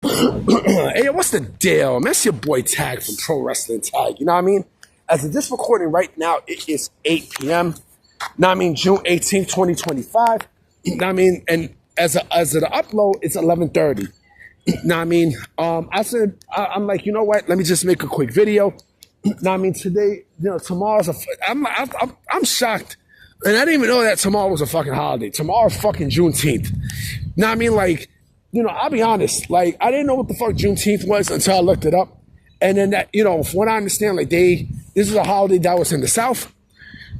Hey, yo, what's the deal? Man, it's your boy Tag from Pro Wrestling Tag. You know what I mean? As of this recording right now, it is 8 p.m. Know what I mean? June 18th, 2025. Know what I mean? And as of the upload, it's 11:30. Know what I mean? I said, I'm like, you know what? Let me just make a quick video. Know what I mean? Today, tomorrow's I'm shocked. And I didn't even know that tomorrow was a fucking holiday. Tomorrow's fucking Juneteenth. Know what I mean? Like, I'll be honest. Like, I didn't know what the fuck Juneteenth was until I looked it up. And then that, from what I understand, like this is a holiday that was in the South.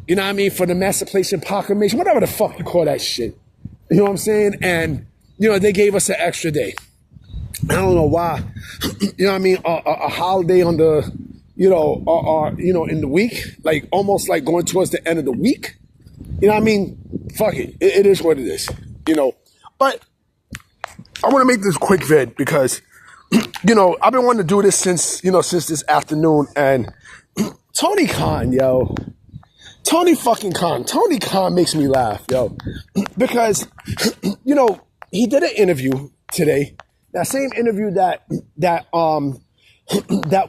You know what I mean? For the Emancipation Proclamation, whatever the fuck you call that shit. You know what I'm saying? And, they gave us an extra day. I don't know why. You know what I mean? A holiday on the, in the week, like almost like going towards the end of the week. You know what I mean? Fuck it. It is what it is, But I want to make this quick vid because, I've been wanting to do this since this afternoon. And Tony Khan, Tony fucking Khan. Tony Khan makes me laugh, because, he did an interview today. That same interview that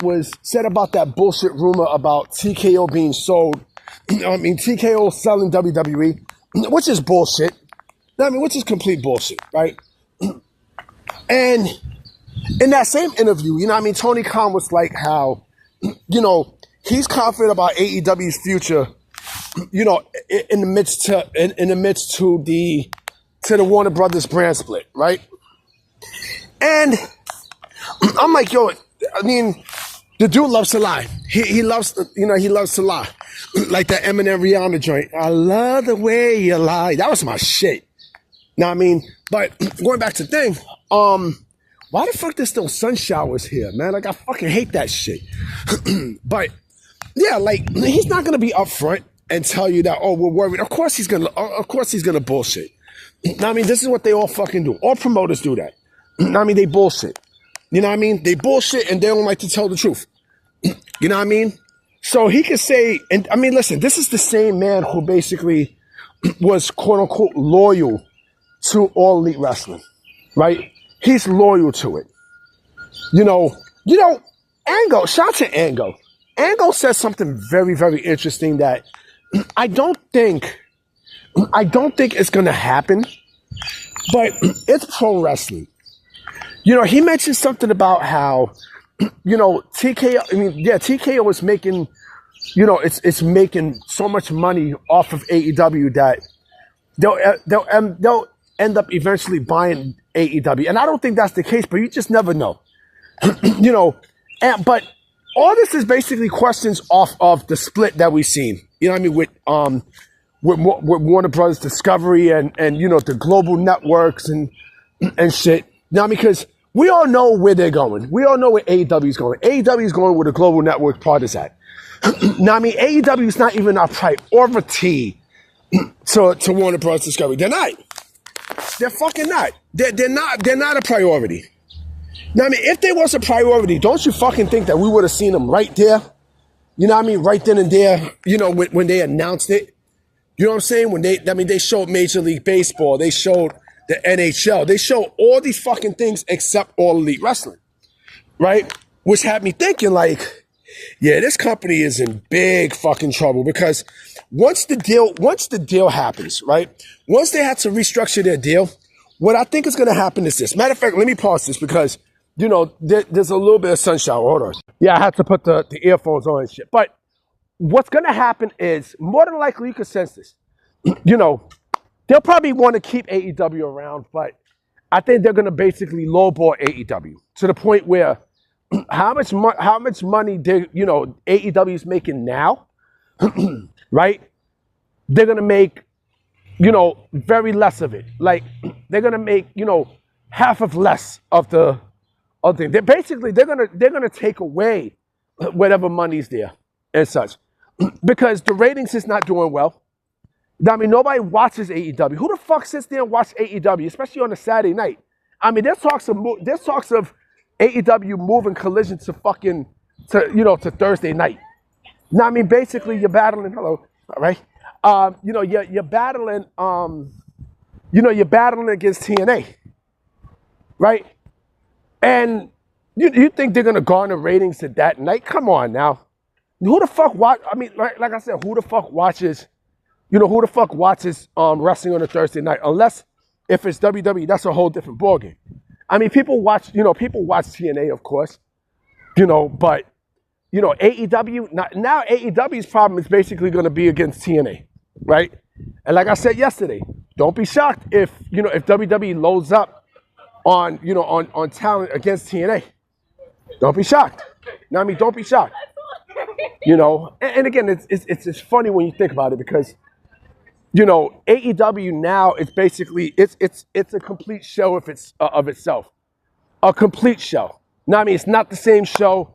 was said about that bullshit rumor about TKO being sold. TKO selling WWE, which is bullshit. Which is complete bullshit, right? And in that same interview, Tony Khan was like how, he's confident about AEW's future, in the midst to the Warner Brothers brand split, right? And I'm like, the dude loves to lie. He loves to lie. Like that Eminem Rihanna joint. I love the way you lie. That was my shit. Know what I mean? But going back to the thing, why the fuck there's still sun showers here, man? Like, I fucking hate that shit. But yeah, like, he's not gonna be upfront and tell you that, oh, we're worried. Of course he's gonna bullshit. This is what they all fucking do. All promoters do that. They bullshit. You know what I mean? They bullshit and they don't like to tell the truth. You know what I mean? So he could say, and listen, this is the same man who basically was quote unquote loyal to All Elite Wrestling, right? He's loyal to it. Angle, shout to Angle. Angle says something very, very interesting that I don't think it's going to happen, but it's pro wrestling. He mentioned something about how, TKO is making, it's making so much money off of AEW that they'll end up eventually buying AEW. And I don't think that's the case, but you just never know. But all this is basically questions off of the split that we've seen. With Warner Brothers Discovery and the global networks and shit. Because we all know where they're going. We all know where AEW is going. AEW is going where the global network part is at. AEW is not even a priority to Warner Brothers Discovery. They're not. They're fucking not. They're not a priority. If they was a priority, don't you fucking think that we would have seen them right there? Right then and there, when they announced it. You know what I'm saying? When they showed Major League Baseball, they showed the NHL, they showed all these fucking things except All Elite Wrestling, right? Which had me thinking like, yeah, this company is in big fucking trouble because once the deal happens, right? Once they have to restructure their deal, what I think is going to happen is this. Matter of fact, let me pause this because, there's a little bit of sunshine. Hold on. Yeah, I had to put the earphones on and shit. But what's going to happen is, more than likely, you can sense this. They'll probably want to keep AEW around, but I think they're going to basically lowball AEW to the point where how much money AEW is making now, right? They're going to make, very less of it. Like, they're going to make, half of less of the thing. They're going to take away whatever money's there and such because the ratings is not doing well. Nobody watches AEW. Who the fuck sits there and watches AEW, especially on a Saturday night? There's talks of AEW moving Collision to Thursday night. Basically you're battling. Hello, all right. You're battling. You're battling against TNA, right? And you think they're gonna garner ratings to that night? Come on now. Who the fuck watch? I mean, like I said, who the fuck watches? Who the fuck watches wrestling on a Thursday night? Unless if it's WWE, that's a whole different ballgame. I mean, people watch TNA, of course. But AEW now AEW's problem is basically going to be against TNA, right? And like I said yesterday, don't be shocked if WWE loads up on talent against TNA. Don't be shocked. Don't be shocked. And again, it's funny when you think about it because AEW now is basically it's a complete show of itself, a complete show. It's not the same show.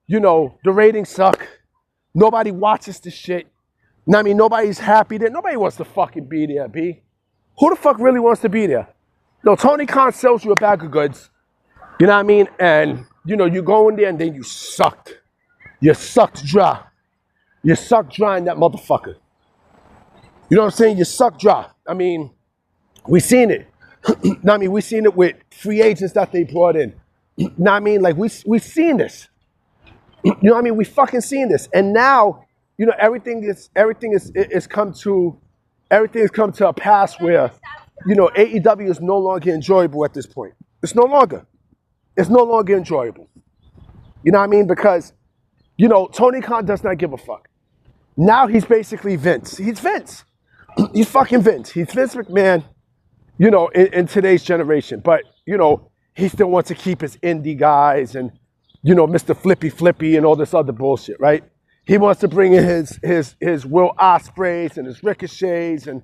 The ratings suck. Nobody watches the shit. Nobody's happy there. Nobody wants to fucking be there, B. Who the fuck really wants to be there? No, Tony Khan sells you a bag of goods. You know what I mean? And, you go in there and then you sucked. You sucked dry. You sucked dry in that motherfucker. You know what I'm saying? You suck dry. We seen it. We seen it with free agents that they brought in. We seen this. We fucking seen this. And now, everything has come to a pass where, AEW is no longer enjoyable at this point. It's no longer enjoyable. Because, Tony Khan does not give a fuck. Now he's basically Vince. He's Vince. He's fucking Vince. He's Vince McMahon, in today's generation. But, he still wants to keep his indie guys and, Mr. Flippy and all this other bullshit, right? He wants to bring in his Will Ospreays and his Ricochets and,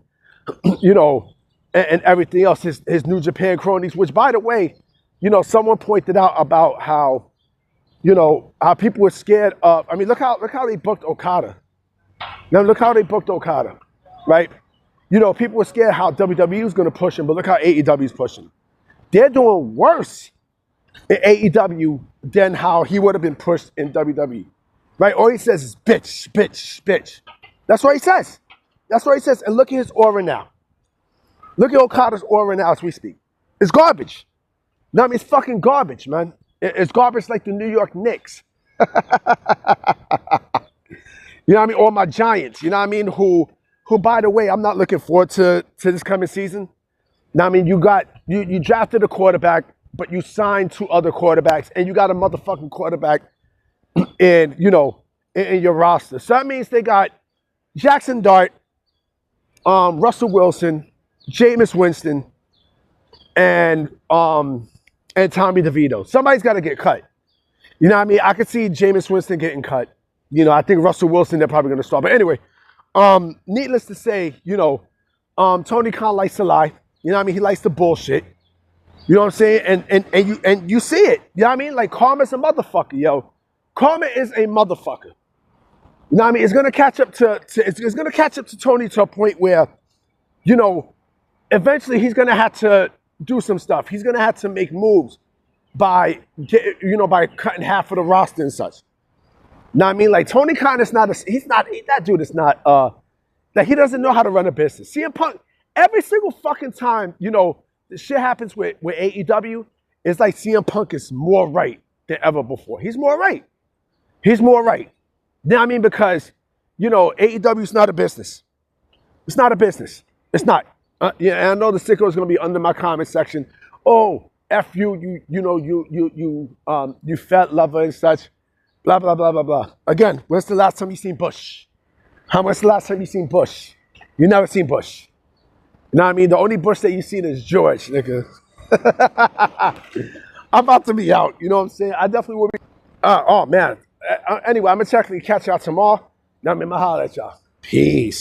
and everything else, his New Japan cronies, which, by the way, someone pointed out about how, how people were scared of, look how they booked Okada. Now, look how they booked Okada, right? People were scared how WWE was going to push him, but look how AEW is pushing. They're doing worse in AEW than how he would have been pushed in WWE, right? All he says is bitch, bitch, bitch. That's what he says. That's what he says. And look at his aura now. Look at Okada's aura now as we speak. It's garbage. It's fucking garbage, man. It's garbage like the New York Knicks. Or my Giants, who, by the way, I'm not looking forward to this coming season. You drafted a quarterback, but you signed 2 other quarterbacks, and you got a motherfucking quarterback in your roster. So that means they got Jackson Dart, Russell Wilson, Jameis Winston, and Tommy DeVito. Somebody's got to get cut. I could see Jameis Winston getting cut. I think Russell Wilson, they're probably going to start. But anyway, needless to say, Tony Khan likes to lie. He likes to bullshit. You know what I'm saying? And you see it. Like karma's a motherfucker, yo. Karma is a motherfucker. It's gonna catch up to it's gonna catch up to Tony to a point where, eventually he's gonna have to do some stuff. He's gonna have to make moves by cutting half of the roster and such. Like Tony Khan is not that dude is not he doesn't know how to run a business. CM Punk, every single fucking time, the shit happens with AEW, it's like CM Punk is more right than ever before. He's more right. He's more right. Because, AEW is not a business. It's not a business. It's not. And I know the sicko is going to be under my comment section. Oh, F you, you fat lover and such. Blah, blah, blah, blah, blah. Again, when's the last time you seen Bush? When's the last time you seen Bush? You never seen Bush. The only Bush that you seen is George, nigga. I'm about to be out. You know what I'm saying? I definitely will be. Oh, man. Anyway, I'm going to catch y'all tomorrow. My holler at y'all. Peace.